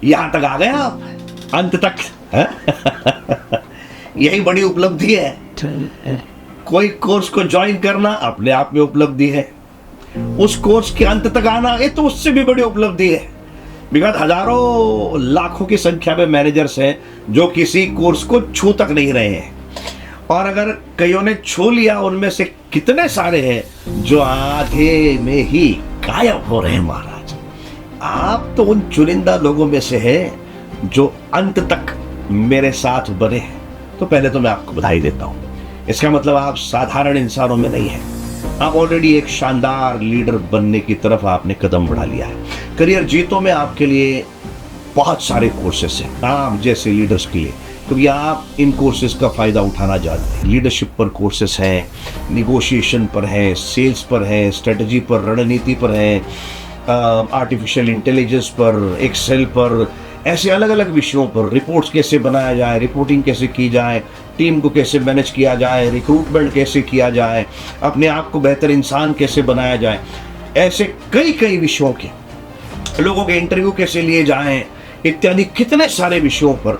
यहां तक आ गए आप, अंत तक है? यही बड़ी उपलब्धि है। कोई कोर्स को ज्वाइन करना अपने आप में उपलब्धि है, उस कोर्स के अंत तक आना ये तो उससे भी बड़ी उपलब्धि है। बिकॉज हजारों लाखों की संख्या में मैनेजर्स हैं जो किसी कोर्स को छू तक नहीं रहे हैं, और अगर कईयों ने छू लिया उनमें से कितने सारे हैं जो आधे में ही गायब हो रहे हैं। महाराज, आप तो उन चुनिंदा लोगों में से हैं जो अंत तक मेरे साथ बने हैं। तो पहले तो मैं आपको बधाई देता हूं। इसका मतलब आप साधारण इंसानों में नहीं हैं, आप ऑलरेडी एक शानदार लीडर बनने की तरफ आपने कदम बढ़ा लिया है। करियर जीतो में आपके लिए बहुत सारे कोर्सेस हैं आप जैसे लीडर्स के लिए, क्योंकि आप इन कोर्सेज का फ़ायदा उठाना जानते हैं। लीडरशिप पर कोर्सेस हैं, निगोशिएशन पर हैं, सेल्स पर हैं, स्ट्रेटजी पर, रणनीति पर हैं, आर्टिफिशियल इंटेलिजेंस पर, एक्सेल पर, ऐसे अलग अलग विषयों पर, रिपोर्ट्स कैसे बनाया जाए, रिपोर्टिंग कैसे की जाए, टीम को कैसे मैनेज किया जाए, रिक्रूटमेंट कैसे किया जाए, अपने आप को बेहतर इंसान कैसे बनाया जाए, ऐसे कई कई विषयों के, लोगों के इंटरव्यू कैसे लिए जाएं, इत्यादि कितने सारे विषयों पर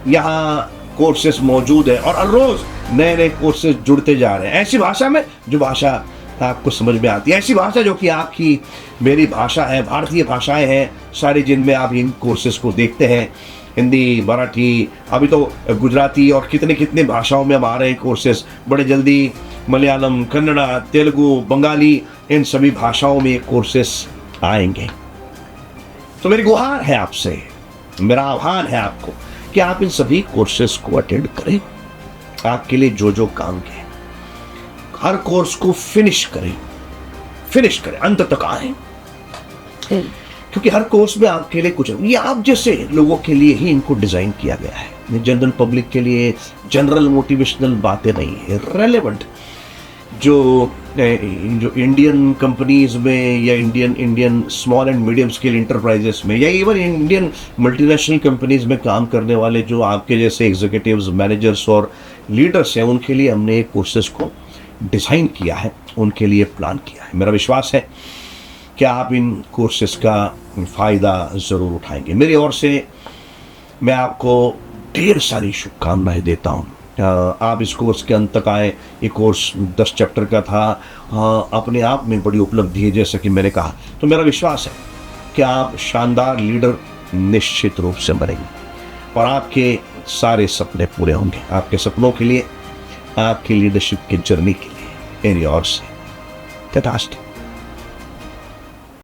यहाँ कोर्सेस मौजूद है। और हर रोज नए नए कोर्सेस जुड़ते जा रहे हैं, ऐसी भाषा में जो भाषा आपको समझ में आती है, ऐसी भाषा जो कि आपकी मेरी भाषा है, भारतीय भाषाएं हैं सारी जिनमें आप इन कोर्सेस को देखते हैं। हिंदी, मराठी, अभी तो गुजराती और कितने कितने भाषाओं में अब आ रहे हैं कोर्सेस। बड़े जल्दी मलयालम, कन्नड़ा, तेलुगु, बंगाली, इन सभी भाषाओं में कोर्सेस आएंगे। तो मेरी गुहार है आपसे, मेरा आह्वान है आपको कि आप इन सभी कोर्सेस को अटेंड करें। आपके लिए जो जो काम के हर कोर्स को फिनिश करें, अंत तक आए, क्योंकि हर कोर्स में आपके लिए कुछ, ये आप जैसे लोगों के लिए ही इनको डिजाइन किया गया है। जनरल पब्लिक के लिए जनरल मोटिवेशनल बातें नहीं है, रेलेवेंट जो इंडियन कंपनीज में या Indian small and medium scale enterprises में या इवन इंडियन मल्टीनेशनल कंपनीज में काम करने वाले जो आपके जैसे एग्जीक्यूटिव्स, मैनेजर्स और लीडर्स हैं, उनके लिए हमने एक कोर्सेज को डिज़ाइन किया है, उनके लिए प्लान किया है। मेरा विश्वास है कि आप इन कोर्सेज का फ़ायदा ज़रूर उठाएंगे। मेरी ओर से मैं आपको ढेर सारी शुभकामनाएं देता हूँ। आप इस कोर्स के अंत तक आए। ये कोर्स 10 चैप्टर का था, अपने आप में बड़ी उपलब्धि है जैसे कि मैंने कहा। तो मेरा विश्वास है कि आप शानदार लीडर निश्चित रूप से बनेंगे और आपके सारे सपने पूरे होंगे। आपके सपनों के लिए, आपकी लीडरशिप की जर्नी के लिए मेरी ओर से तथास्तु।